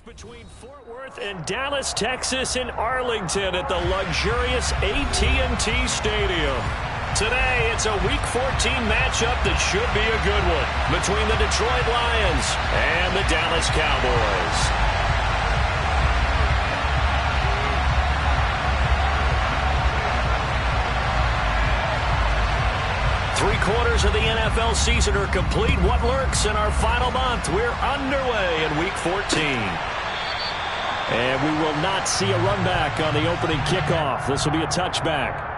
Between Fort Worth and Dallas, Texas, and Arlington at the luxurious AT&T Stadium. Today, it's a Week 14 matchup that should be a good one between the Detroit Lions and the Dallas Cowboys. Three-quarters of the NFL season are complete. What lurks in our final month? We're underway in Week 14. And we will not see a run back on the opening kickoff. This will be a touchback.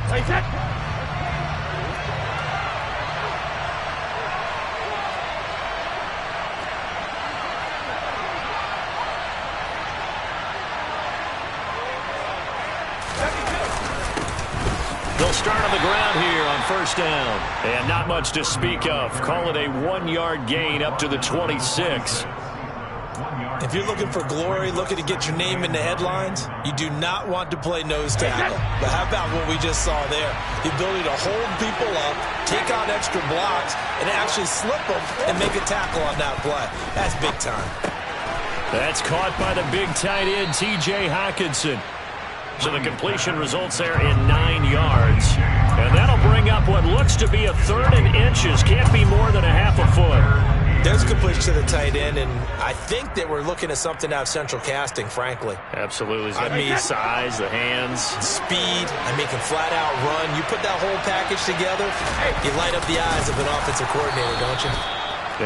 Take it. They'll start on the ground here on first down. And not much to speak of. Call it a 1-yard gain up to the 26. If you're looking for glory, looking to get your name in the headlines, you do not want to play nose tackle. But how about what we just saw there? The ability to hold people up, take on extra blocks, and actually slip them and make a tackle on that play. That's big time. That's caught by the big tight end, T.J. Hockenson. So the completion results there in 9 yards. And that'll bring up what looks to be a 3rd and inches. Can't be more than a half a foot. There's a completion to the tight end, and I think that we're looking at something out of central casting, frankly. Absolutely. I mean, size, the hands. Speed. I mean, can flat out run. You put that whole package together, you light up the eyes of an offensive coordinator, don't you?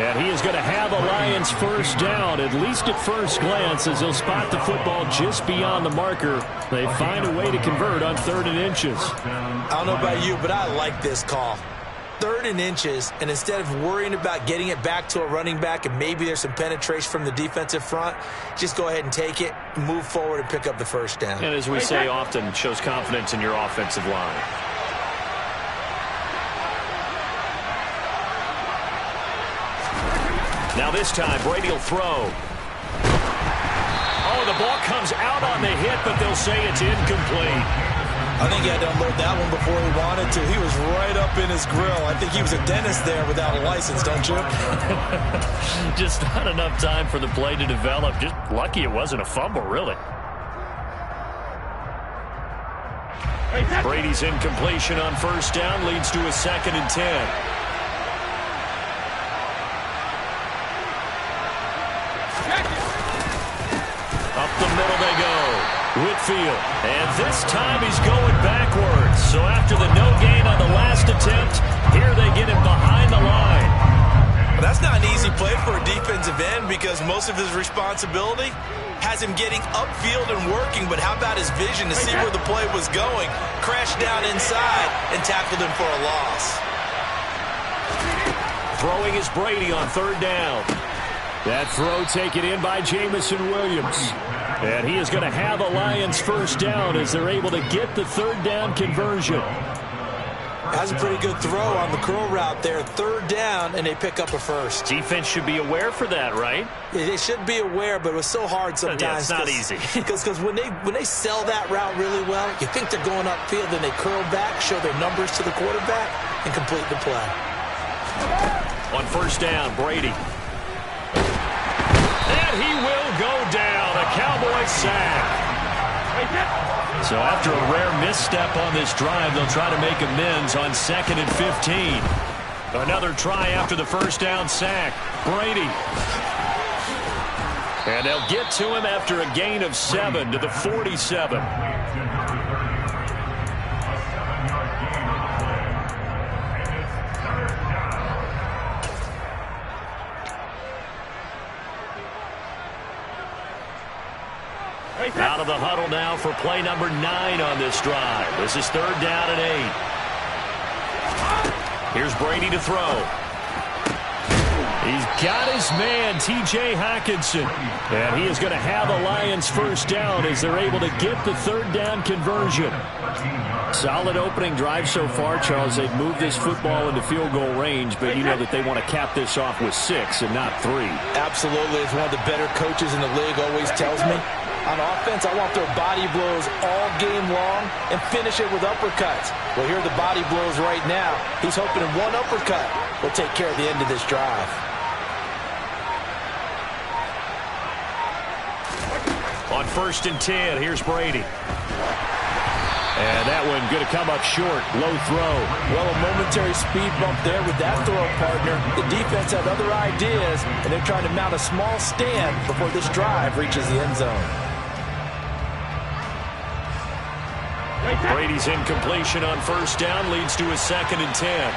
And he is going to have a Lions first down, at least at first glance, as he'll spot the football just beyond the marker. They find a way to convert on 3rd and inches. I don't know about you, but I like this call. 3rd and inches, and instead of worrying about getting it back to a running back and maybe there's some penetration from the defensive front, just go ahead and take it, move forward, and pick up the first down. And as we say often, shows confidence in your offensive line. Now this time, Brady will throw. Oh, the ball comes out on the hit, but they'll say it's incomplete. I think he had to unload that one before he wanted to. He was right up in his grill. I think he was a dentist there without a license, don't you? Just not enough time for the play to develop. Just lucky it wasn't a fumble, really. Brady's incompletion on first down leads to a 2nd and 10. Up the middle they go. Whitfield, and this time he's going backwards. So after the no gain on the last attempt, here they get him behind the line. Well, that's not an easy play for a defensive end because most of his responsibility has him getting upfield and working, but how about his vision to see where the play was going, crashed down inside, and tackled him for a loss. Throwing is Brady on 3rd down. That throw taken in by Jamison Williams. And he is going to have a Lions first down as they're able to get the 3rd down conversion. That's a pretty good throw on the curl route there. 3rd down, and they pick up a first. Defense should be aware for that, right? They should be aware, but it was so hard sometimes. Yeah, it's not easy. Because when they sell that route really well, you think they're going upfield, then they curl back, show their numbers to the quarterback, and complete the play. On first down, Brady. And he will go down. A Cowboy sack. So after a rare misstep on this drive, they'll try to make amends on 2nd and 15. Another try after the first down sack. Brady. And they'll get to him after a gain of 7 to the 47. Out of the huddle now for play number 9 on this drive. This is 3rd down and 8. Here's Brady to throw. He's got his man, T.J. Hockenson. And he is going to have a Lions first down as they're able to get the 3rd down conversion. Solid opening drive so far, Charles. They've moved this football into field goal range, but you know that they want to cap this off with 6 and not 3. Absolutely. As one of the better coaches in the league always tells me, on offense, I want their body blows all game long and finish it with uppercuts. Well, here are the body blows right now. He's hoping in one uppercut will take care of the end of this drive. On 1st and 10, here's Brady. And that one going to come up short. Low throw. Well, a momentary speed bump there with that throw, partner. The defense had other ideas, and they're trying to mount a small stand before this drive reaches the end zone. Brady's incompletion on 1st down leads to a 2nd and 10.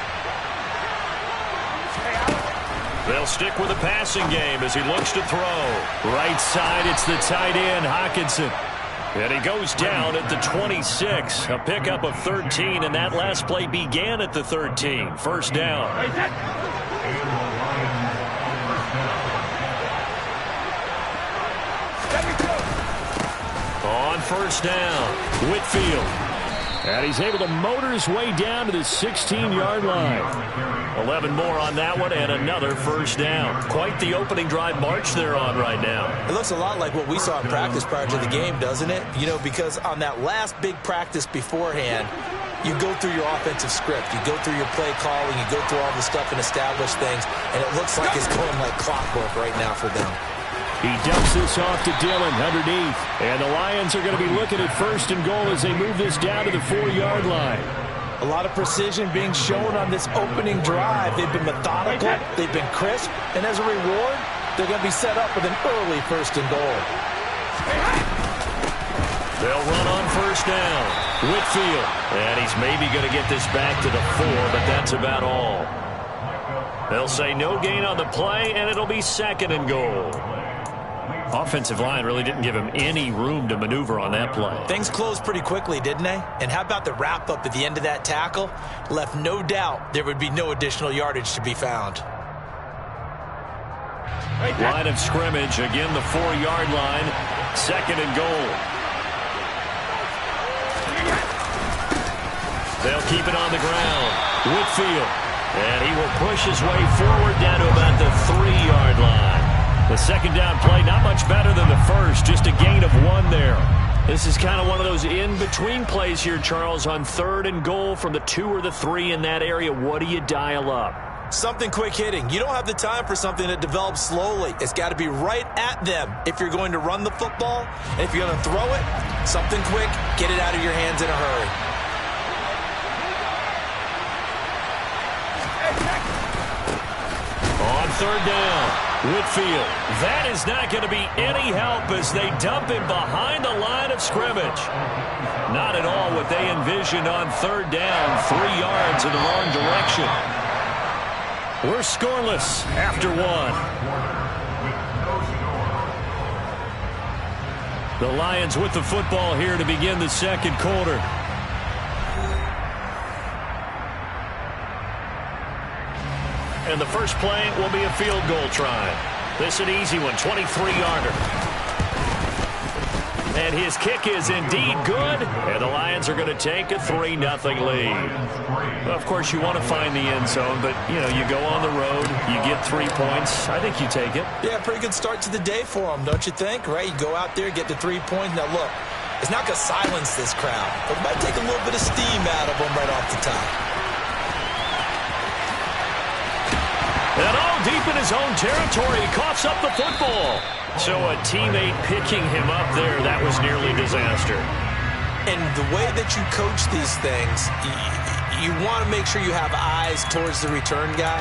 They'll stick with the passing game as he looks to throw. Right side, it's the tight end, Hockenson. And he goes down at the 26. A pickup of 13, and that last play began at the 13. 1st down. On 1st down, Whitfield. And he's able to motor his way down to the 16-yard line. 11 more on that one, and another 1st down. Quite the opening drive march they're on right now. It looks a lot like what we saw in practice prior to the game, doesn't it? You know, because on that last big practice beforehand, you go through your offensive script. You go through your play calling. You go through all the stuff and establish things, and it looks like it's going like clockwork right now for them. He dumps this off to Dillon underneath. And the Lions are going to be looking at 1st and goal as they move this down to the 4-yard line. A lot of precision being shown on this opening drive. They've been methodical. They've been crisp. And as a reward, they're going to be set up with an early 1st and goal. They'll run on 1st down. Whitfield. And he's maybe going to get this back to the 4, but that's about all. They'll say no gain on the play, and it'll be 2nd and goal. Offensive line really didn't give him any room to maneuver on that play. Things closed pretty quickly, didn't they? And how about the wrap-up at the end of that tackle? Left no doubt there would be no additional yardage to be found. Line of scrimmage, again the 4-yard line. 2nd and goal. They'll keep it on the ground. Whitfield. And he will push his way forward down to about the 3-yard line. The 2nd down play, not much better than the 1st, just a gain of 1 there. This is kind of one of those in-between plays here, Charles, on 3rd and goal from the 2 or the 3 in that area. What do you dial up? Something quick hitting. You don't have the time for something that develops slowly. It's got to be right at them if you're going to run the football. And if you're going to throw it, something quick, get it out of your hands in a hurry. On 3rd down. Whitfield. That is not going to be any help as they dump him behind the line of scrimmage. Not at all what they envisioned on 3rd down. 3 yards in the wrong direction. We're scoreless after 1. The Lions with the football here to begin the 2nd quarter. And the first play will be a field goal try. This an easy one, 23-yarder. And his kick is indeed good. And the Lions are going to take a 3-0 lead. Well, of course, you want to find the end zone, but, you know, you go on the road, you get 3 points. I think you take it. Yeah, pretty good start to the day for them, don't you think? Right? You go out there, get the 3 points. Now, look, it's not going to silence this crowd, but it might take a little bit of steam out of them right off the top. And all deep in his own territory, he coughs up the football. So a teammate picking him up there, that was nearly disaster. And the way that you coach these things, you want to make sure you have eyes towards the return guy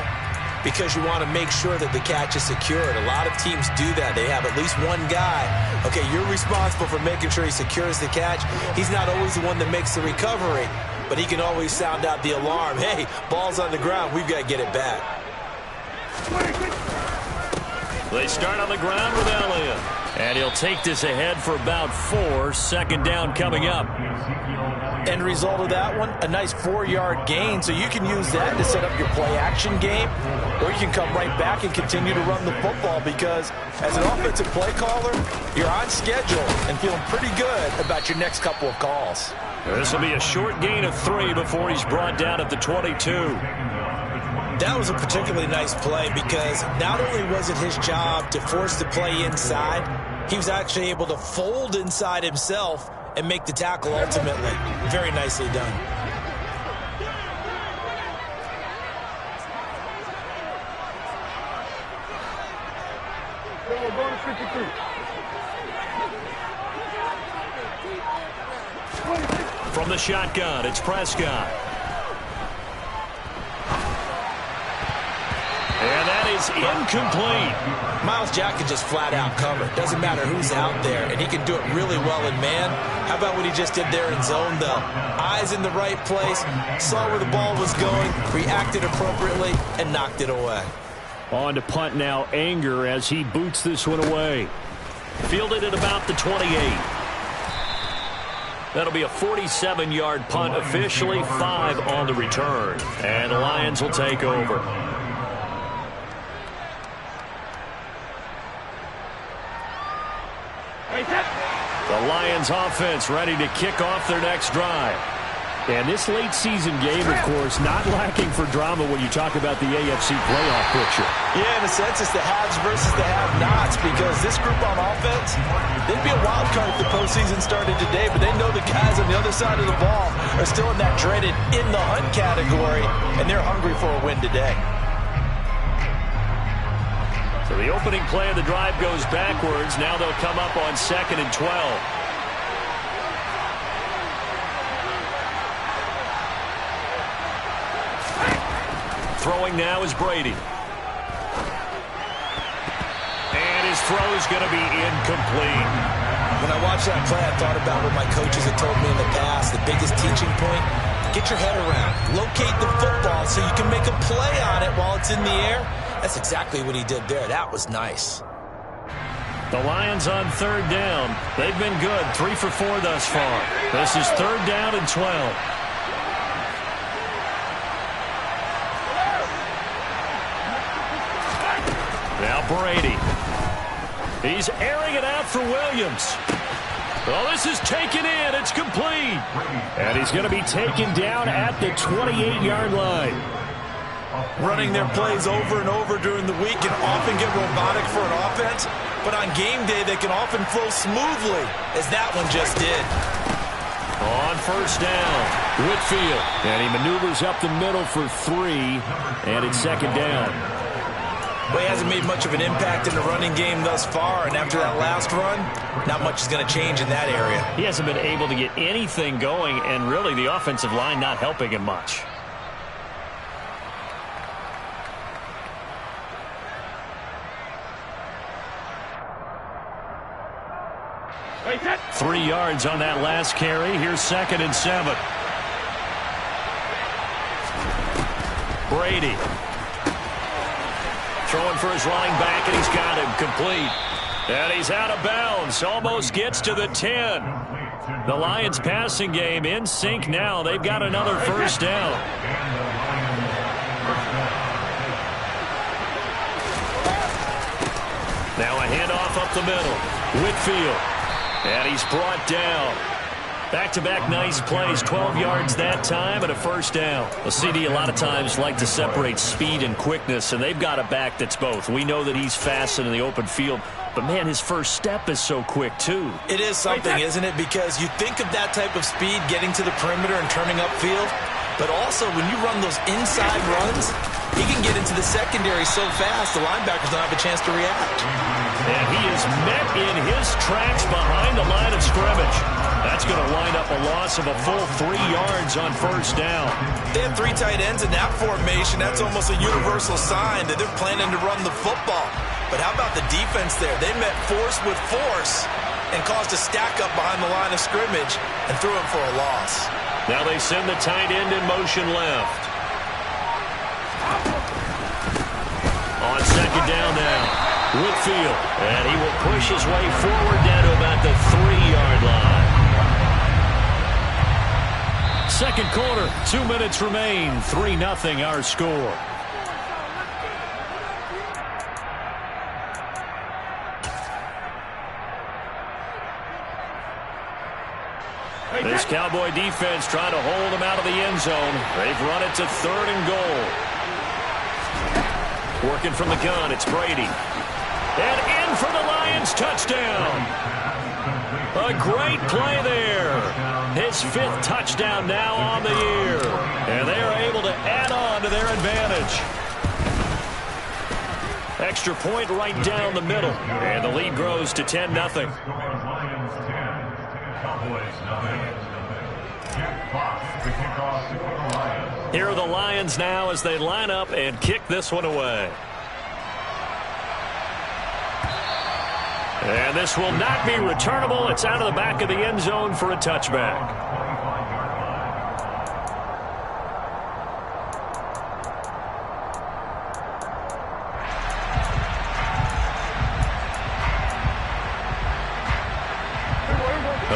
because you want to make sure that the catch is secured. A lot of teams do that. They have at least one guy. Okay, you're responsible for making sure he secures the catch. He's not always the one that makes the recovery, but he can always sound out the alarm. Hey, ball's on the ground. We've got to get it back. They start on the ground with Elliott. And he'll take this ahead for about 4. 2nd down coming up. End result of that one, a nice 4-yard gain. So you can use that to set up your play-action game, or you can come right back and continue to run the football because as an offensive play caller, you're on schedule and feeling pretty good about your next couple of calls. This will be a short gain of 3 before he's brought down at the 22. That was a particularly nice play because not only was it his job to force the play inside, he was actually able to fold inside himself and make the tackle ultimately. Very nicely done. From the shotgun, it's Prescott. And that is incomplete. Myles Jack can just flat out cover. Doesn't matter who's out there, and he can do it really well in man. How about what he just did there in zone, though? Eyes in the right place, saw where the ball was going, reacted appropriately, and knocked it away. On to punt now, Anger, as he boots this one away. Fielded at about the 28. That'll be a 47-yard punt, officially 5 on the return. And the Lions will take over. The Lions offense ready to kick off their next drive. And this late season game, of course, not lacking for drama when you talk about the AFC playoff picture. Yeah, in a sense, it's the haves versus the have-nots because this group on offense, they'd be a wild card if the postseason started today, but they know the guys on the other side of the ball are still in that dreaded in-the-hunt category, and they're hungry for a win today. So the opening play of the drive goes backwards. Now they'll come up on 2nd and 12. Throwing now is Brady. And his throw is going to be incomplete. When I watched that play, I thought about what my coaches had told me in the past. The biggest teaching point, get your head around. Locate the football so you can make a play on it while it's in the air. That's exactly what he did there. That was nice. The Lions on 3rd down. They've been good, 3 for 4 thus far. This is 3rd down and 12. Now Brady. He's airing it out for Williams. Well, this is taken in. It's complete. And he's going to be taken down at the 28-yard line. Running their plays over and over during the week can often get robotic for an offense, but on game day they can often flow smoothly, as that one just did. On 1st down, Whitfield. And he maneuvers up the middle for 3, and it's 2nd down. But he hasn't made much of an impact in the running game thus far, and after that last run, not much is going to change in that area. He hasn't been able to get anything going, and really the offensive line not helping him much. Wait, 3 yards on that last carry. Here's 2nd and 7. Brady. Throwing for his running back, and he's got him complete. And he's out of bounds. Almost gets to the 10. The Lions passing game in sync now. They've got another 1st down. Now a handoff up the middle. Whitfield. And he's brought down. Back-to-back nice plays, 12 yards that time and a 1st down. The CD a lot of times like to separate speed and quickness, and they've got a back that's both. We know that he's fast in the open field, but, man, his first step is so quick, too. It is something, isn't it? Because you think of that type of speed getting to the perimeter and turning upfield, but also when you run those inside runs, he can get into the secondary so fast the linebackers don't have a chance to react. And he is met in his tracks behind the line of scrimmage. That's going to wind up a loss of a full 3 yards on 1st down. They have 3 tight ends in that formation. That's almost a universal sign that they're planning to run the football. But how about the defense there? They met force with force and caused a stack up behind the line of scrimmage and threw him for a loss. Now they send the tight end in motion left. On 2nd down now, Whitfield. And he will push his way forward down to about the 3-yard line. 2nd quarter, 2 minutes remain. 3-0 our score. This Cowboy defense trying to hold them out of the end zone. They've run it to 3rd and goal. Working from the gun, it's Brady. And in for the Lions touchdown. A great play there. His 5th touchdown now on the year. And they are able to add on to their advantage. Extra point right down the middle. And the lead grows to 10-0. Here are the Lions now as they line up and kick this one away. And this will not be returnable. It's out of the back of the end zone for a touchback.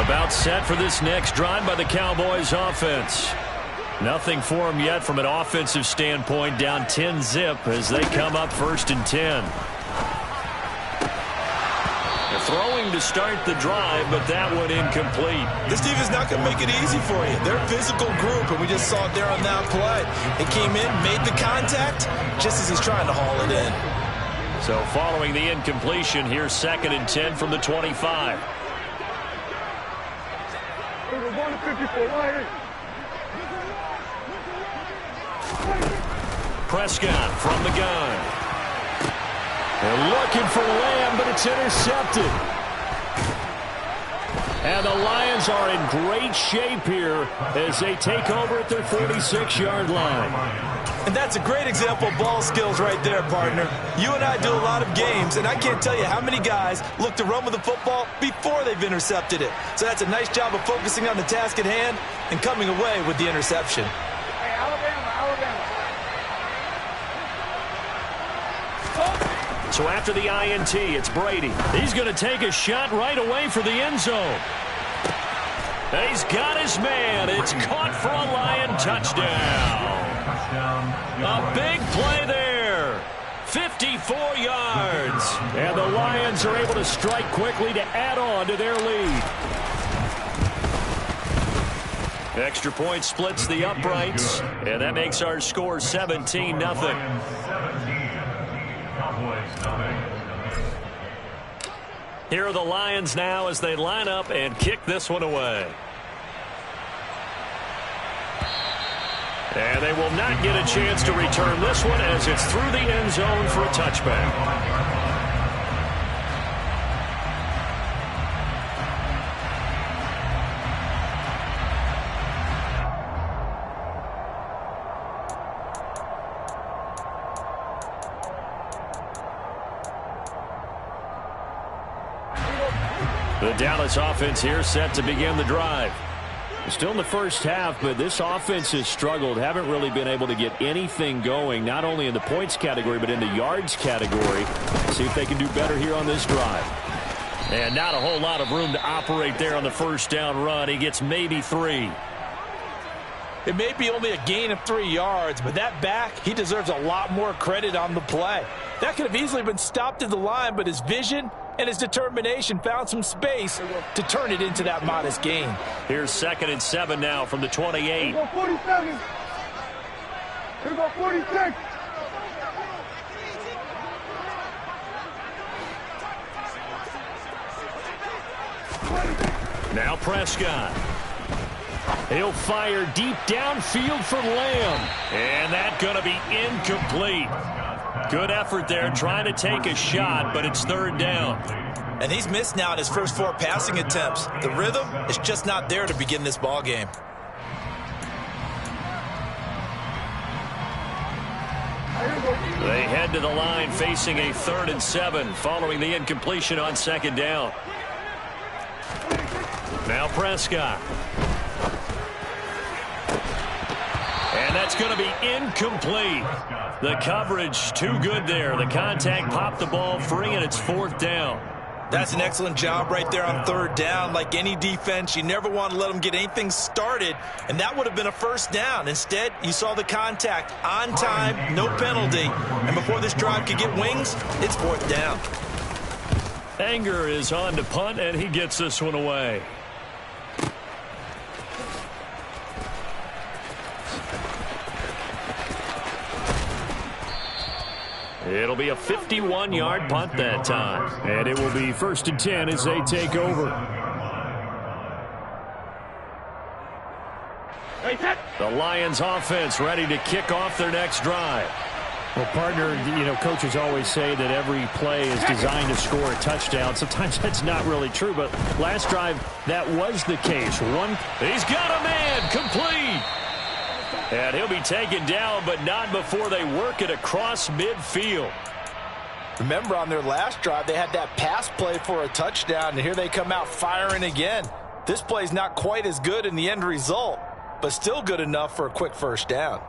About set for this next drive by the Cowboys offense. Nothing for them yet from an offensive standpoint, down 10-zip as they come up 1st and 10. They're throwing to start the drive, but that one incomplete. This defense is not going to make it easy for you. They're a physical group, and we just saw it there on that play. It came in, made the contact, just as he's trying to haul it in. So following the incompletion, here's 2nd and 10 from the 25. Prescott from the gun. They're looking for Lamb, but it's intercepted. And the Lions are in great shape here as they take over at their 46-yard line. And that's a great example of ball skills right there, partner. You and I do a lot of games, and I can't tell you how many guys look to run with the football before they've intercepted it. So that's a nice job of focusing on the task at hand and coming away with the interception. So after the INT, it's Brady. He's going to take a shot right away for the end zone. He's got his man. It's caught for a Lion touchdown. A big play there. 54 yards. And the Lions are able to strike quickly to add on to their lead. Extra point splits the uprights. And that makes our score 17-0. Here are the Lions now as they line up and kick this one away. And they will not get a chance to return this one as it's through the end zone for a touchback. The Dallas offense here set to begin the drive. Still in the first half, but this offense has struggled. Haven't really been able to get anything going, not only in the points category, but in the yards category. See if they can do better here on this drive. And not a whole lot of room to operate there on the first down run. He gets maybe 3. It may be only a gain of 3 yards, but that back, he deserves a lot more credit on the play. That could have easily been stopped at the line, but his vision and his determination found some space to turn it into that modest gain. Here's 2nd and 7 now from the 28. Here we go 47. Here we go 46. Now Prescott. He'll fire deep downfield for Lamb. And that's going to be incomplete. Good effort there trying to take a shot, but it's 3rd down. And he's missed now in his first 4 passing attempts. The rhythm is just not there to begin this ball game. They head to the line facing a 3rd and 7 following the incompletion on 2nd down. Now Prescott. And that's going to be incomplete. The coverage too good there. The contact popped the ball free, and it's 4th down. That's an excellent job right there on 3rd down. Like any defense, you never want to let them get anything started, and that would have been a 1st down. Instead, you saw the contact on time, no penalty, and before this drive could get wings, it's 4th down. Anger is on to punt, and he gets this one away. It'll be a 51-yard punt that time. And it will be 1st and 10 as they take over. The Lions offense ready to kick off their next drive. Well, partner, coaches always say that every play is designed to score a touchdown. Sometimes that's not really true, but last drive, that was the case. He's got a man, complete. And he'll be taken down, but not before they work it across midfield. Remember, on their last drive, they had that pass play for a touchdown, and here they come out firing again. This play's not quite as good in the end result, but still good enough for a quick first down.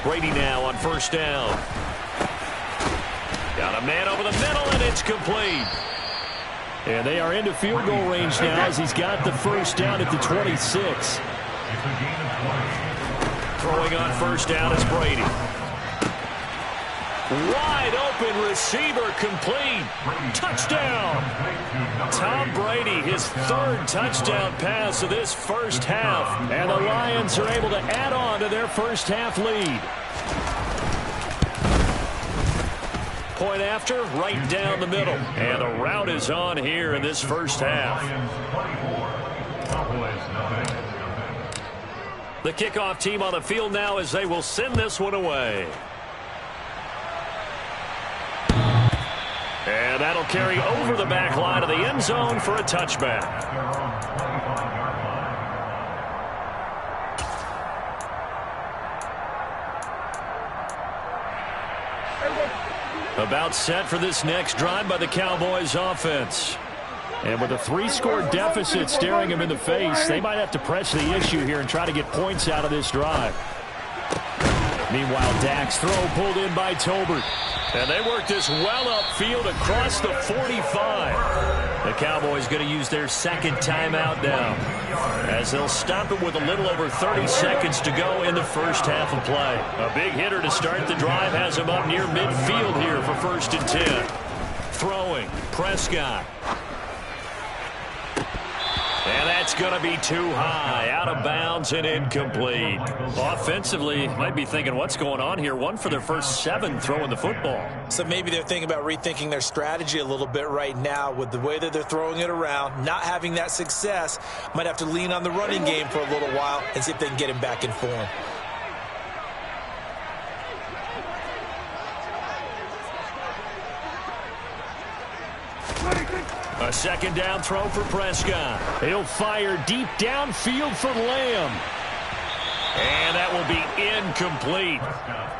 Brady now on 1st down. Got a man over the middle, and it's complete. And they are into field goal range now as he's got the 1st down at the 26. Throwing on 1st down is Brady. Wide open receiver, complete. Touchdown. Tom Brady, his 3rd touchdown pass of this first half. And the Lions are able to add on to their first half lead. Point after, right down the middle. And the route is on here in this first half. The kickoff team on the field now as they will send this one away. And that'll carry over the back line of the end zone for a touchback. About set for this next drive by the Cowboys offense. And with a 3-score deficit staring them in the face, they might have to press the issue here and try to get points out of this drive. Meanwhile, Dak's throw pulled in by Tolbert. And they work this well upfield across the 45. The Cowboys going to use their 2nd timeout now, as they'll stop it with a little over 30 seconds to go in the first half of play. A big hitter to start the drive has him up near midfield here for 1st and 10. Throwing, Prescott. And that's going to be too high, out of bounds and incomplete. Offensively, might be thinking, what's going on here? 1 for their first 7 throwing the football. So maybe they're thinking about rethinking their strategy a little bit right now with the way that they're throwing it around, not having that success. Might have to lean on the running game for a little while and see if they can get him back in form. A 2nd down throw for Prescott. He'll fire deep downfield for Lamb. And that will be incomplete.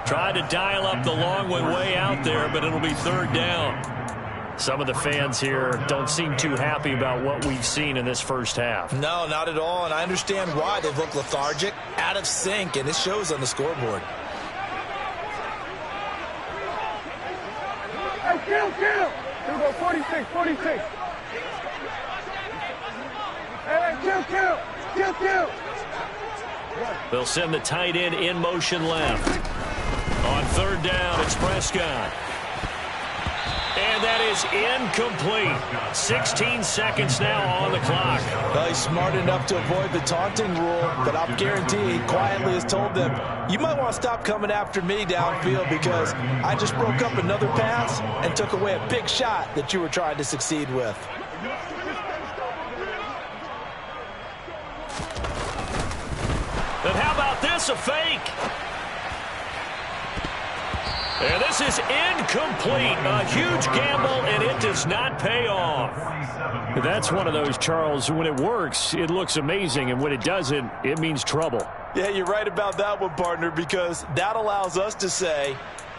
Tried to dial up the long one way out there, but it'll be 3rd down. Some of the fans here don't seem too happy about what we've seen in this first half. No, not at all, and I understand why. They've looked lethargic, out of sync, and it shows on the scoreboard. Hey, kill! Here we go, 46. Hey, kill! They'll send the tight end in motion left. On 3rd down, it's Prescott. And that is incomplete. 16 seconds now on the clock. Well, he's smart enough to avoid the taunting rule, but I'll guarantee he quietly has told them, you might want to stop coming after me downfield because I just broke up another pass and took away a big shot that you were trying to succeed with. And how about this, a fake? And this is incomplete. A huge gamble, and it does not pay off. That's one of those, Charles, when it works, it looks amazing, and when it doesn't, it means trouble. Yeah, you're right about that one, partner, because that allows us to say,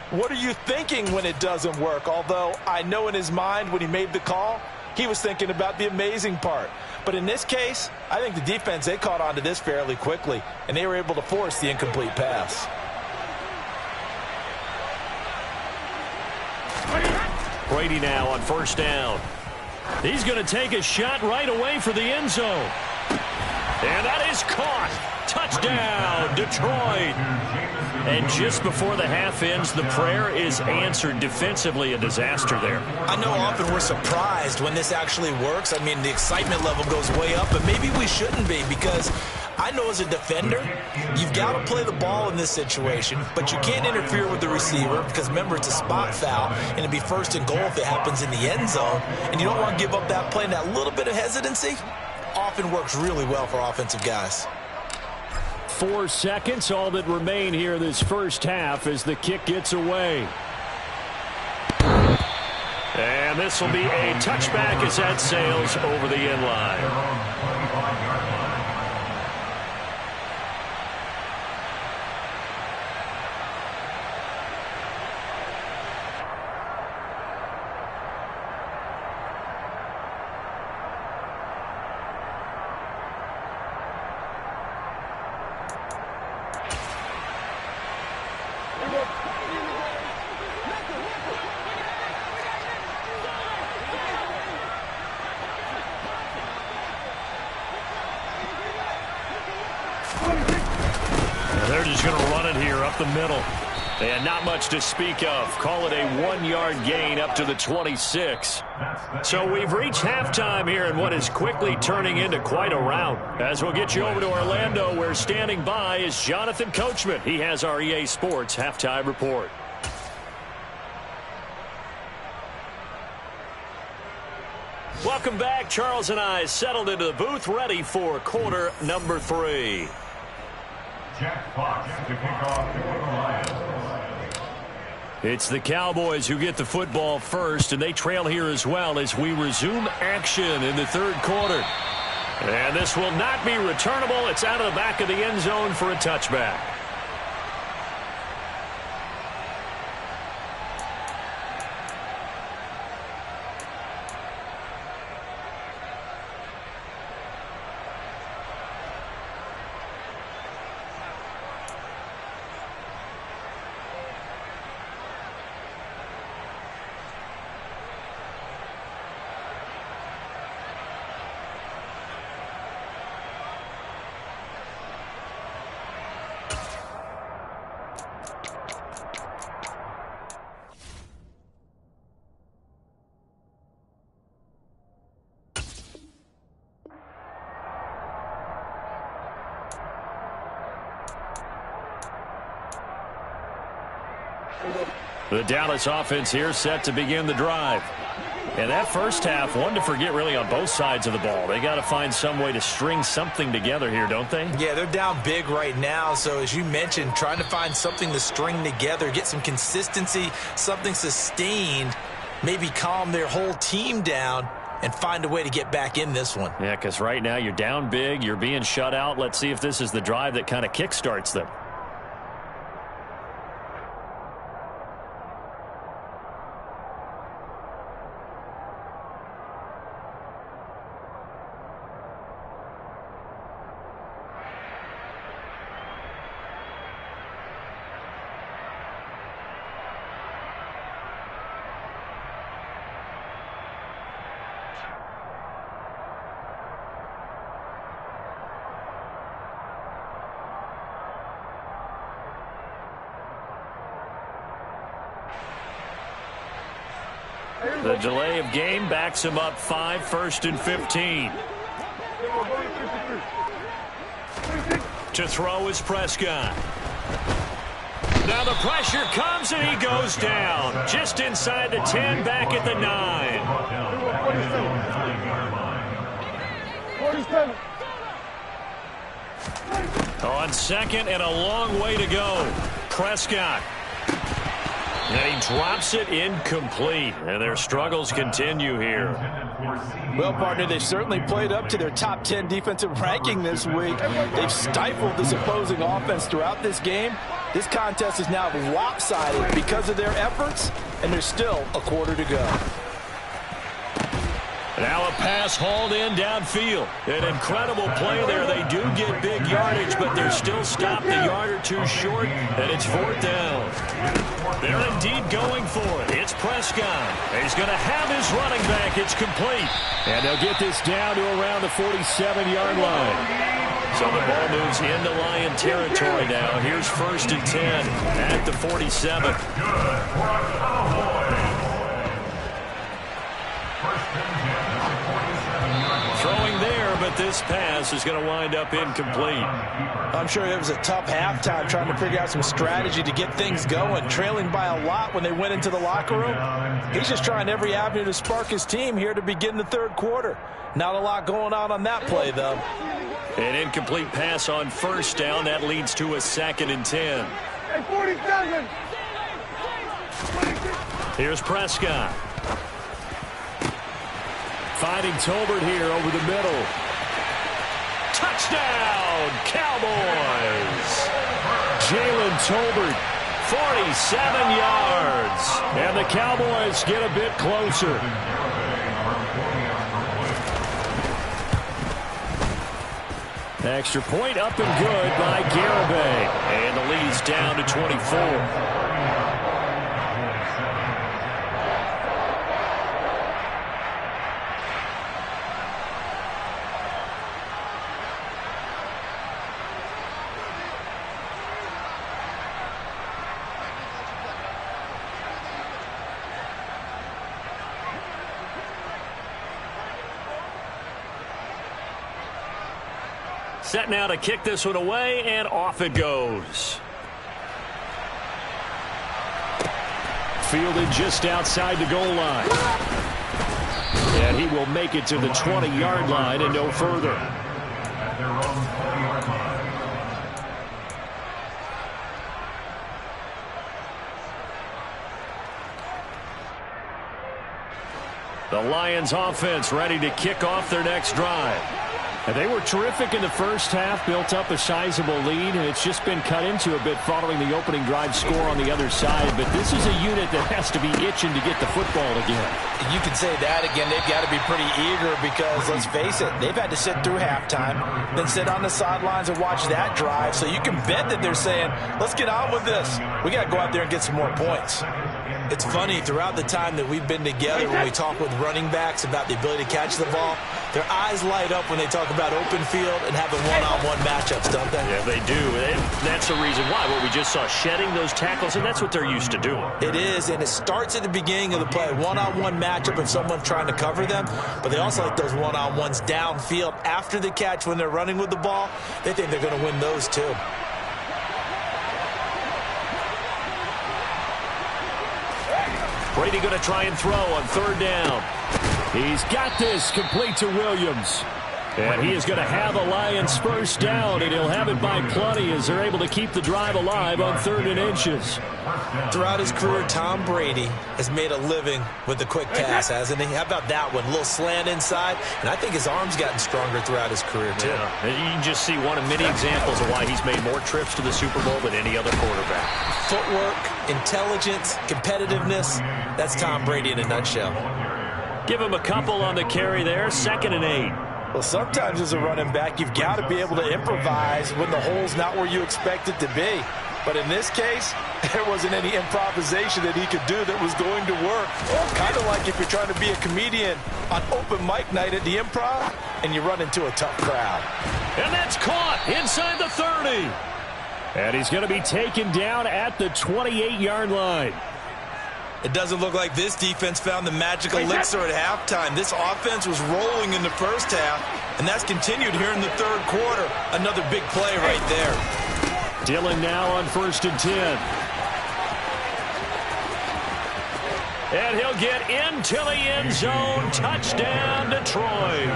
what are you thinking when it doesn't work? Although I know in his mind when he made the call, he was thinking about the amazing part. But in this case, I think the defense, they caught on to this fairly quickly, and they were able to force the incomplete pass. Brady now on 1st down. He's going to take a shot right away for the end zone. And that is caught. Touchdown, Detroit. And just before the half ends, the prayer is answered. Defensively, a disaster there. I know often we're surprised when this actually works. I mean, the excitement level goes way up, but maybe we shouldn't be, because I know as a defender, you've got to play the ball in this situation, but you can't interfere with the receiver because, remember, it's a spot foul, and it'd be first and goal if it happens in the end zone, and you don't want to give up that play. And that little bit of hesitancy often works really well for offensive guys. 4 seconds, all that remain here this first half as the kick gets away. And this will be a touchback as that sails over the end line. They're just going to run it here up the middle. And not much to speak of. Call it a 1-yard gain up to the 26. So we've reached halftime here in what is quickly turning into quite a rout. As we'll get you over to Orlando, where standing by is Jonathan Coachman. He has our EA Sports halftime report. Welcome back. Charles and I settled into the booth, ready for quarter number 3. Jack Fox to kick off for the Lions. It's the Cowboys who get the football first, and they trail here as well as we resume action in the third quarter. And this will not be returnable. It's out of the back of the end zone for a touchback. The Dallas offense here set to begin the drive. And that first half, one to forget really on both sides of the ball. They got to find some way to string something together here, don't they? Yeah, they're down big right now. So as you mentioned, trying to find something to string together, get some consistency, something sustained, maybe calm their whole team down and find a way to get back in this one. Yeah, because right now you're down big, you're being shut out. Let's see if this is the drive that kind of kickstarts them. The delay of game backs him up 5, 1st and 15. To throw is Prescott. Now the pressure comes and he goes down. Just inside the 10, back at the 9. On second and a long way to go. Prescott. And he drops it incomplete. And their struggles continue here. Well, partner, they've certainly played up to their top 10 defensive ranking this week. They've stifled this opposing offense throughout this game. This contest is now lopsided because of their efforts, and there's still a quarter to go. Now a pass hauled in downfield. An incredible play there. They do get big yardage, but they're still stopped a yard or two short, and it's 4th down. They're indeed going for it. It's Prescott. He's going to have his running back. It's complete. And they'll get this down to around the 47-yard line. So the ball moves into Lion territory now. Here's 1st and 10 at the 47. Throwing there, but this pass is going to wind up incomplete. I'm sure it was a tough halftime trying to figure out some strategy to get things going. Trailing by a lot when they went into the locker room. He's just trying every avenue to spark his team here to begin the 3rd quarter. Not a lot going on that play, though. An incomplete pass on 1st down. That leads to a 2nd and 10. Hey, 47. Here's Prescott. Finding Tolbert here over the middle. Touchdown, Cowboys! Jalen Tolbert, 47 yards. And the Cowboys get a bit closer. Extra point up and good by Garibay. And the lead's down to 24. Set now to kick this one away, and off it goes. Fielded just outside the goal line. And he will make it to the 20-yard line and no further. The Lions offense ready to kick off their next drive. And they were terrific in the first half, built up a sizable lead, and it's just been cut into a bit following the opening drive score on the other side. But this is a unit that has to be itching to get the football again. You can say that again. They've got to be pretty eager because, let's face it, they've had to sit through halftime, then sit on the sidelines and watch that drive. So you can bet that they're saying, let's get on with this. We got to go out there and get some more points. It's funny, throughout the time that we've been together, when we talk with running backs about the ability to catch the ball, their eyes light up when they talk about open field and having one-on-one matchups, don't they? Yeah, they do. That's the reason why. What we just saw, shedding those tackles, and that's what they're used to doing. It is, and it starts at the beginning of the play. One-on-one matchup of someone trying to cover them, but they also like those one-on-ones downfield after the catch when they're running with the ball. They think they're going to win those too. Brady going to try and throw on 3rd down. He's got this complete to Williams. And he is going to have the Lions first down, and he'll have it by plenty as they're able to keep the drive alive on 3rd and inches. Throughout his career, Tom Brady has made a living with the quick pass, hasn't he? How about that one? A little slant inside, and I think his arm's gotten stronger throughout his career, too. Yeah. You can just see one of many examples of why he's made more trips to the Super Bowl than any other quarterback. Footwork, intelligence, competitiveness, that's Tom Brady in a nutshell. Give him a couple on the carry there, 2nd and 8. Well, sometimes as a running back, you've got to be able to improvise when the hole's not where you expect it to be. But in this case, there wasn't any improvisation that he could do that was going to work. Kind of like if you're trying to be a comedian on open mic night at the Improv and you run into a tough crowd. And that's caught inside the 30. And he's going to be taken down at the 28-yard line. It doesn't look like this defense found the magical elixir at halftime. This offense was rolling in the first half, and that's continued here in the 3rd quarter. Another big play right there. Dillon now on 1st and 10. And he'll get into the end zone. Touchdown, Detroit.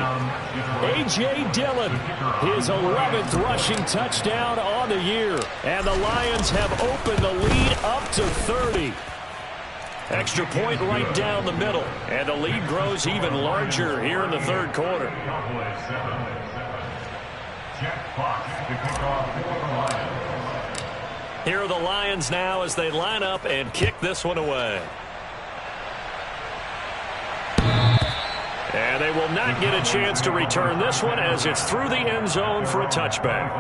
A.J. Dillon, his 11th rushing touchdown on the year. And the Lions have opened the lead up to 30. Extra point right down the middle. And the lead grows even larger here in the 3rd quarter. Here are the Lions now as they line up and kick this one away. And they will not get a chance to return this one as it's through the end zone for a touchback.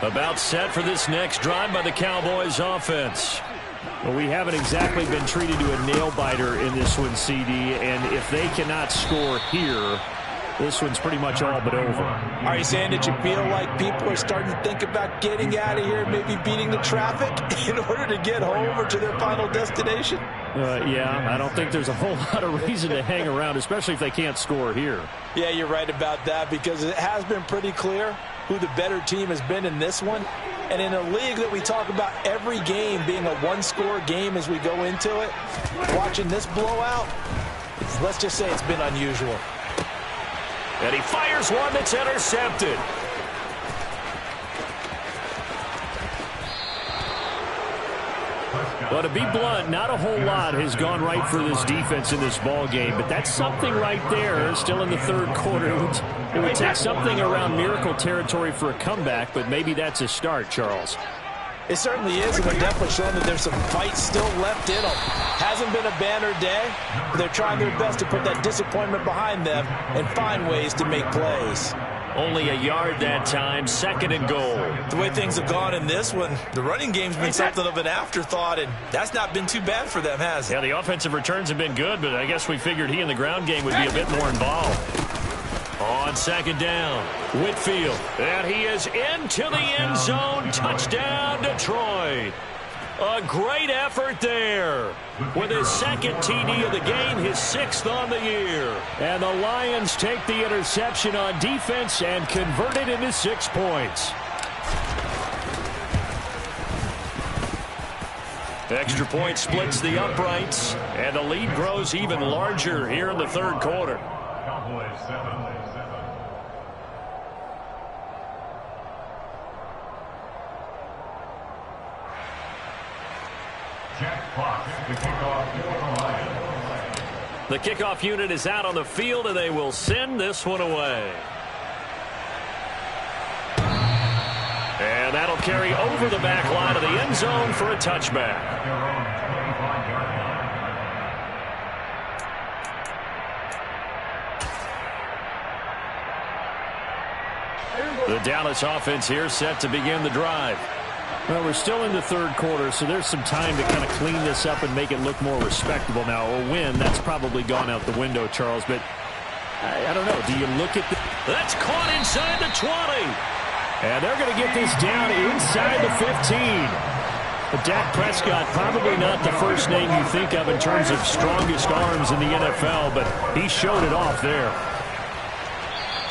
About set for this next drive by the Cowboys offense. Well, we haven't exactly been treated to a nail-biter in this one, CD, and if they cannot score here, this one's pretty much all but over. Are you saying that you feel like people are starting to think about getting out of here, maybe beating the traffic in order to get home or to their final destination? Yeah, I don't think there's a whole lot of reason to hang around, especially if they can't score here. Yeah, you're right about that, because it has been pretty clear who the better team has been in this one. And in a league that we talk about every game being a one-score game as we go into it, watching this blowout, let's just say it's been unusual. And he fires one that's intercepted. Well, to be blunt, not a whole lot has gone right for this defense in this ball game, but that's something right there. Still in the third quarter. It would take something around miracle territory for a comeback, but maybe that's a start, Charles. It certainly is, and they're definitely showing that there's some fight still left in them. Hasn't been a banner day, but they're trying their best to put that disappointment behind them and find ways to make plays. Only a yard that time, 2nd and goal. The way things have gone in this one, the running game's been something of an afterthought, and that's not been too bad for them, has it? Yeah, the offensive returns have been good, but I guess we figured he in the ground game would be a bit more involved. On 2nd down, Whitfield, and he is into the end zone. Touchdown, Detroit. A great effort there. With his 2nd TD of the game, his 6th on the year. And the Lions take the interception on defense and convert it into 6 points. Extra point splits the uprights, and the lead grows even larger here in the third quarter. The kickoff unit is out on the field, and they will send this one away. And that'll carry over the back line of the end zone for a touchback. The Dallas offense here set to begin the drive. Well, we're still in the third quarter, so there's some time to kind of clean this up and make it look more respectable now. A win, that's probably gone out the window, Charles, but I don't know. Do you look at the... That's caught inside the 20. And they're going to get this down inside the 15. But Dak Prescott, probably not the first name you think of in terms of strongest arms in the NFL, but he showed it off there.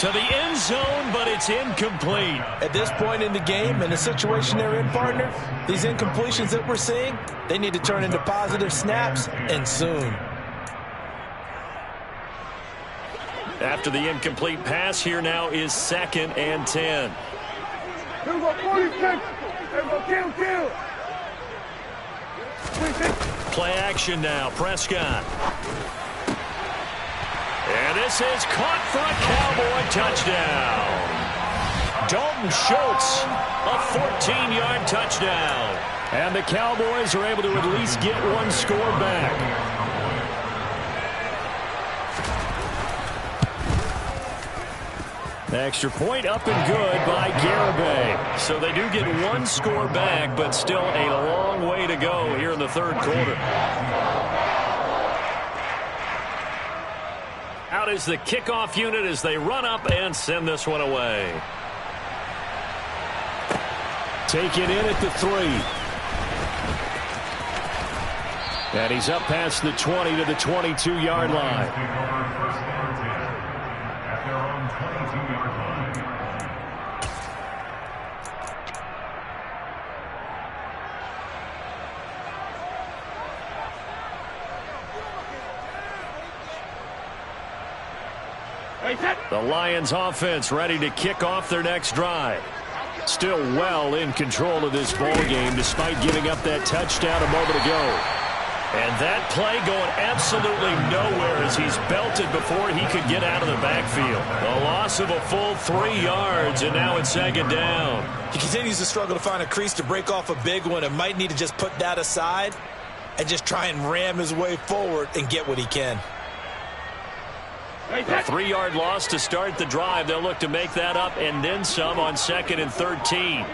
To the end zone, but it's incomplete. At this point in the game, in the situation they're in, partner, these incompletions that we're seeing, they need to turn into positive snaps, and soon. After the incomplete pass, here now is 2nd and 10. Here we go, 46. Here we go, kill. Play action now, Prescott. And this is caught for a Cowboy touchdown. Dalton Schultz, a 14-yard touchdown. And the Cowboys are able to at least get one score back. Extra point up and good by Garibay. So they do get one score back, but still a long way to go here in the third quarter. Out is the kickoff unit as they run up and send this one away. Taken in at the 3. And he's up past the 20 to the 22-yard line. The Lions offense ready to kick off their next drive. Still well in control of this ball game despite giving up that touchdown a moment ago. And that play going absolutely nowhere as he's belted before he could get out of the backfield. A loss of a full 3 yards, and now it's second down. He continues to struggle to find a crease to break off a big one and might need to just put that aside and just try and ram his way forward and get what he can. A 3-yard loss to start the drive. They'll look to make that up and then some on 2nd and 13.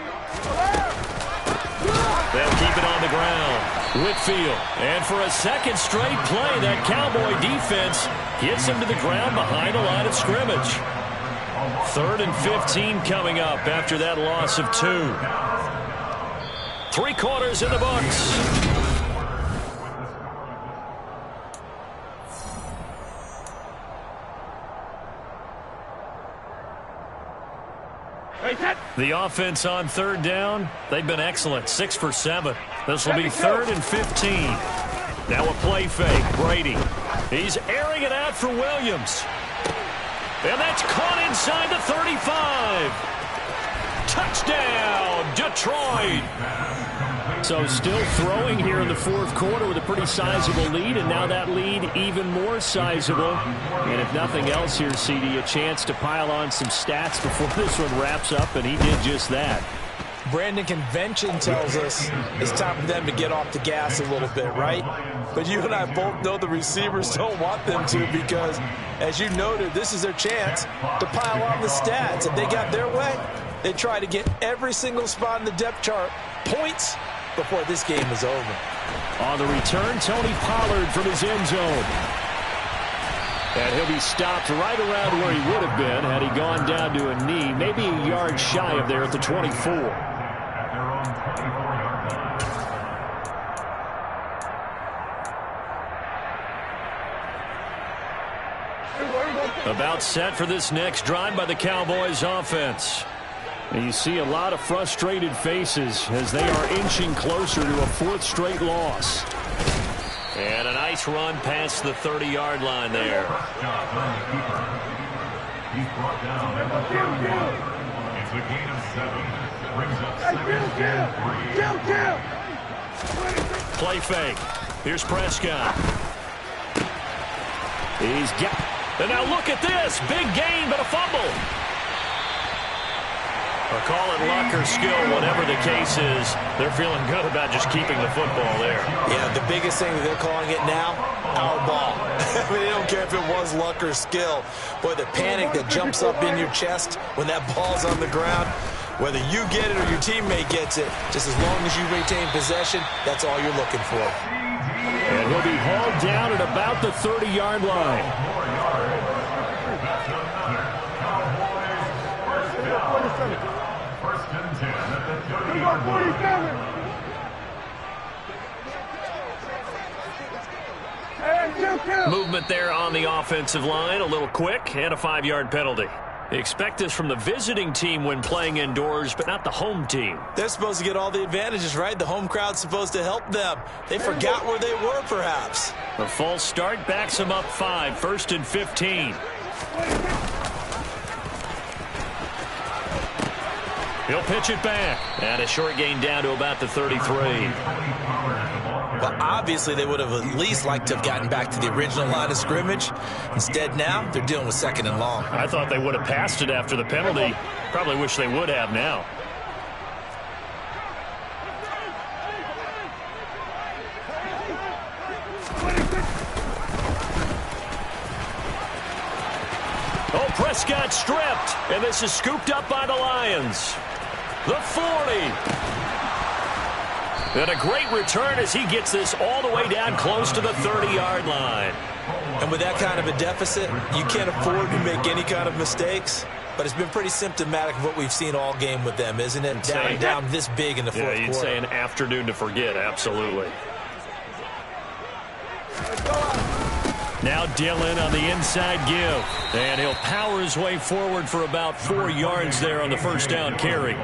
They'll keep it on the ground. Whitfield, and for a second straight play, that Cowboy defense gets him to the ground behind the line of scrimmage. 3rd and 15 coming up after that loss of 2. 3 quarters in the books. The offense on 3rd down, they've been excellent, 6 for 7. This will be 3rd and 15. Now a play fake, Brady. He's airing it out for Williams. And that's caught inside the 35. Touchdown, Detroit. So still throwing here in the 4th quarter with a pretty sizable lead, and now that lead even more sizable. And if nothing else here, CD, a chance to pile on some stats before this one wraps up, and he did just that. Brandon, convention tells us it's time for them to get off the gas a little bit, right? But you and I both know the receivers don't want them to because, as you noted, this is their chance to pile on the stats. If they got their way, they try to get every single spot in the depth chart points before this game is over. On the return, Tony Pollard from his end zone. And he'll be stopped right around where he would have been had he gone down to a knee, maybe a yard shy of there at the 24. About set for this next drive by the Cowboys offense. And you see a lot of frustrated faces as they are inching closer to a 4th straight loss. And a nice run past the 30-yard line there. He's brought down at the 31. It's a gain of 7. Brings up 2nd and 3. Play fake. Here's Prescott. He's got... And now look at this. Big gain, but a fumble. Or call it luck or skill, whatever the case is. They're feeling good about just keeping the football there. Yeah, the biggest thing that they're calling it now, our ball. I mean, they don't care if it was luck or skill. Boy, the panic that jumps up in your chest when that ball's on the ground, whether you get it or your teammate gets it, just as long as you retain possession, that's all you're looking for. And he'll be hauled down at about the 30-yard line. First and 10 at the 30-yard line. Movement there on the offensive line, a little quick, and a 5-yard penalty. Expect this from the visiting team when playing indoors, but not the home team. They're supposed to get all the advantages, right? The home crowd's supposed to help them. They forgot where they were, perhaps. The false start backs them up 5, 1st and 15. He'll pitch it back. And a short gain down to about the 33. Well, obviously, they would have at least liked to have gotten back to the original line of scrimmage. Instead, now, they're dealing with 2nd and long. I thought they would have passed it after the penalty. Probably wish they would have now. Oh, Prescott stripped. And this is scooped up by the Lions. The 40. And a great return as he gets this all the way down close to the 30-yard line. And with that kind of a deficit, you can't afford to make any kind of mistakes. But it's been pretty symptomatic of what we've seen all game with them, isn't it? Down this big in the 4th quarter. Yeah, you'd say an afternoon to forget, absolutely. Now Dillon on the inside give. And he'll power his way forward for about 4 yards there on the first down carry.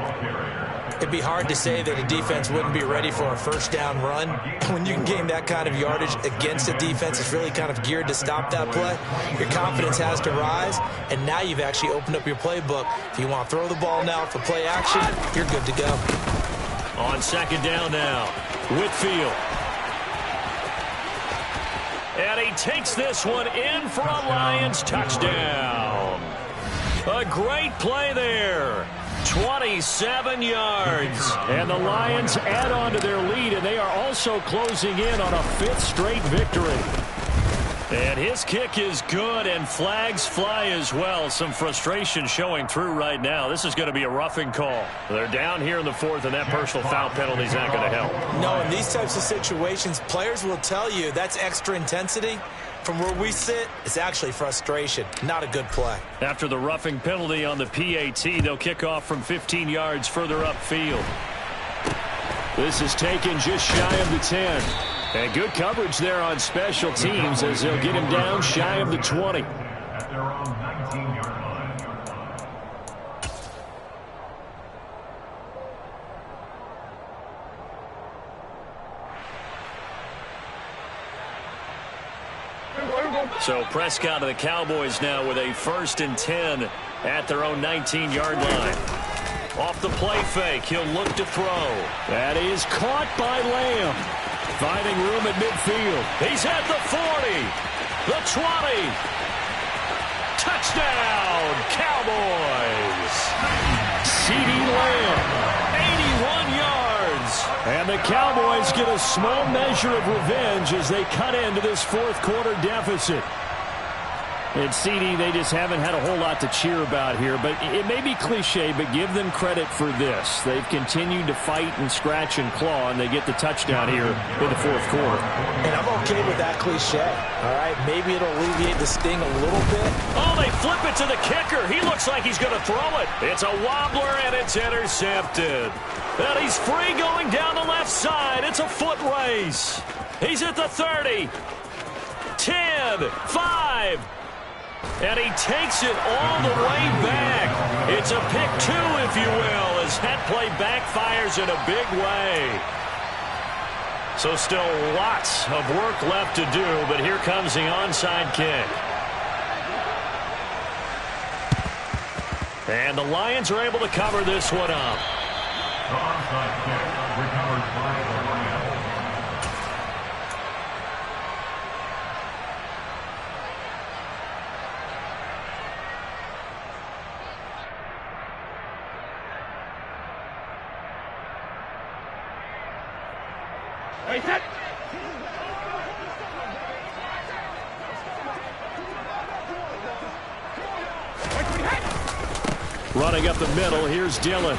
It'd be hard to say that a defense wouldn't be ready for a first down run. When you can gain that kind of yardage against a defense that's really kind of geared to stop that play, your confidence has to rise, and now you've actually opened up your playbook. If you want to throw the ball now for play action, you're good to go. On 2nd down now, Whitfield. he takes this one in for a Lions touchdown. A great play there. 27 yards. And the Lions add on to their lead, and they are also closing in on a 5th straight victory. And his kick is good, and flags fly as well. Some frustration showing through right now. This is going to be a roughing call. They're down here in the 4th, and that personal foul penalty is not going to help. No, in these types of situations, players will tell you that's extra intensity. From where we sit, it's actually frustration. Not a good play. After the roughing penalty on the PAT, they'll kick off from 15 yards further upfield. This is taken just shy of the 10. And good coverage there on special teams as they'll get him down shy of the 20. At their own 19-yard line. So Prescott of the Cowboys now with a 1st and 10 at their own 19-yard line. Off the play fake, he'll look to throw. That is caught by Lamb. Finding room at midfield. He's at the 40, the 20. Touchdown, Cowboys. CeeDee Lamb, 81 yards. And the Cowboys get a small measure of revenge as they cut into this 4th quarter deficit. And CeeDee, they just haven't had a whole lot to cheer about here. But it may be cliche, but give them credit for this. They've continued to fight and scratch and claw, and they get the touchdown here in the 4th quarter. And I'm okay with that cliche. All right, maybe it'll alleviate the sting a little bit. Oh, they flip it to the kicker. He looks like he's going to throw it. It's a wobbler, and it's intercepted. And he's free going down the left side. It's a foot race. He's at the 30, 10, 5. And he takes it all the way back. It's a pick 2, if you will, as that play backfires in a big way. So still lots of work left to do, but here comes the onside kick. And the Lions are able to cover this one up. The onside kick recovered by the Lions. Running up the middle, here's Dillon.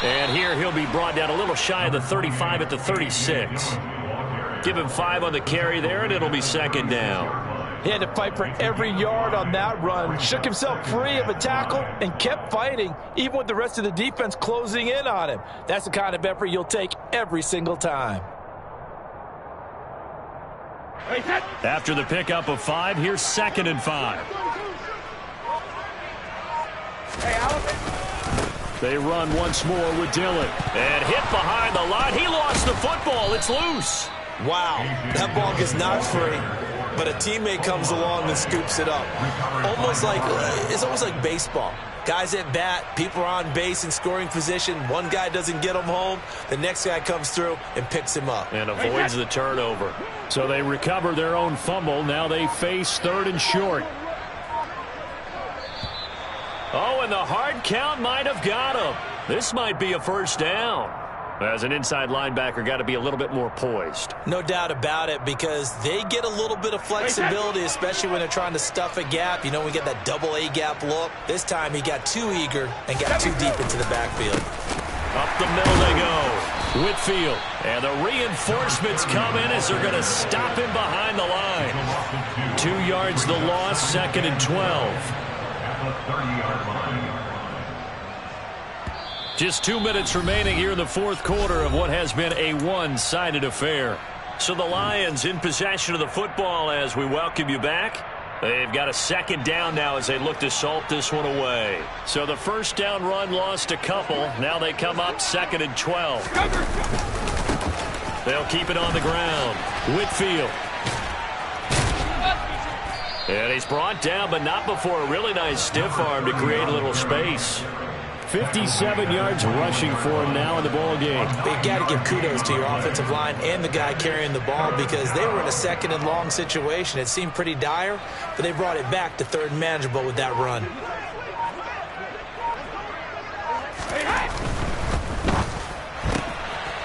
And here he'll be brought down a little shy of the 35 at the 36. Give him 5 on the carry there, and it'll be 2nd down. He had to fight for every yard on that run. Shook himself free of a tackle and kept fighting, even with the rest of the defense closing in on him. That's the kind of effort you'll take every single time. After the pickup of 5, here's 2nd and 5. They run once more with Dillon. And hit behind the line. He lost the football. It's loose. Wow, that ball gets not free, but a teammate comes along and scoops it up. It's almost like baseball. Guys at bat, people are on base in scoring position. One guy doesn't get him home. The next guy comes through and picks him up. And avoids the turnover. So they recover their own fumble. Now they face 3rd and short. Oh, and the hard count might have got him. This might be a 1st down. As an inside linebacker, got to be a little bit more poised. No doubt about it, because they get a little bit of flexibility, especially when they're trying to stuff a gap. You know, we get that double A gap look. This time he got too eager and got too deep into the backfield. Up the middle they go. Whitfield. And the reinforcements come in as they're going to stop him behind the line. 2 yards the loss, 2nd and 12. The 30-yard line. Just 2 minutes remaining here in the 4th quarter of what has been a one-sided affair. So the Lions in possession of the football as we welcome you back. They've got a 2nd down now as they look to salt this one away. So the 1st down run lost a couple. Now they come up 2nd and 12. They'll keep it on the ground. Whitfield. And he's brought down, but not before a really nice stiff arm to create a little space. 57 yards rushing for him now in the ball game. You got to give kudos to your offensive line and the guy carrying the ball because they were in a second and long situation. It seemed pretty dire, but they brought it back to third and manageable with that run.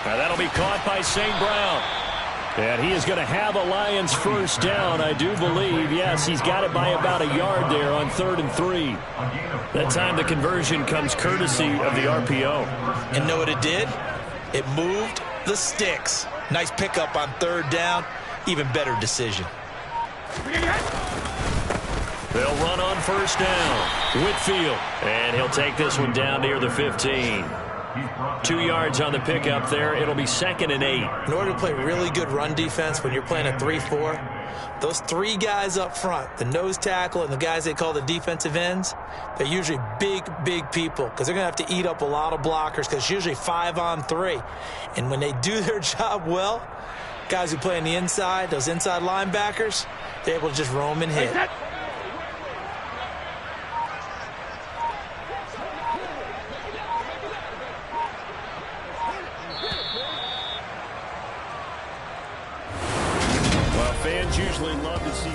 Now that'll be caught by St. Brown. And he is going to have a Lions first down, I do believe. Yes, he's got it by about a yard there on 3rd and 3. That time the conversion comes courtesy of the RPO. And know what it did? It moved the sticks. Nice pickup on 3rd down. Even better decision. They'll run on first down. Whitfield. And he'll take this one down near the 15. 2 yards on the pickup there. It'll be 2nd and 8. In order to play really good run defense when you're playing a 3-4, those 3 guys up front, the nose tackle and the guys they call the defensive ends, they're usually big people because they're going to have to eat up a lot of blockers because it's usually 5 on 3. And when they do their job well, guys who play on the inside, those inside linebackers, they're able to just roam and hit. Fans usually love to see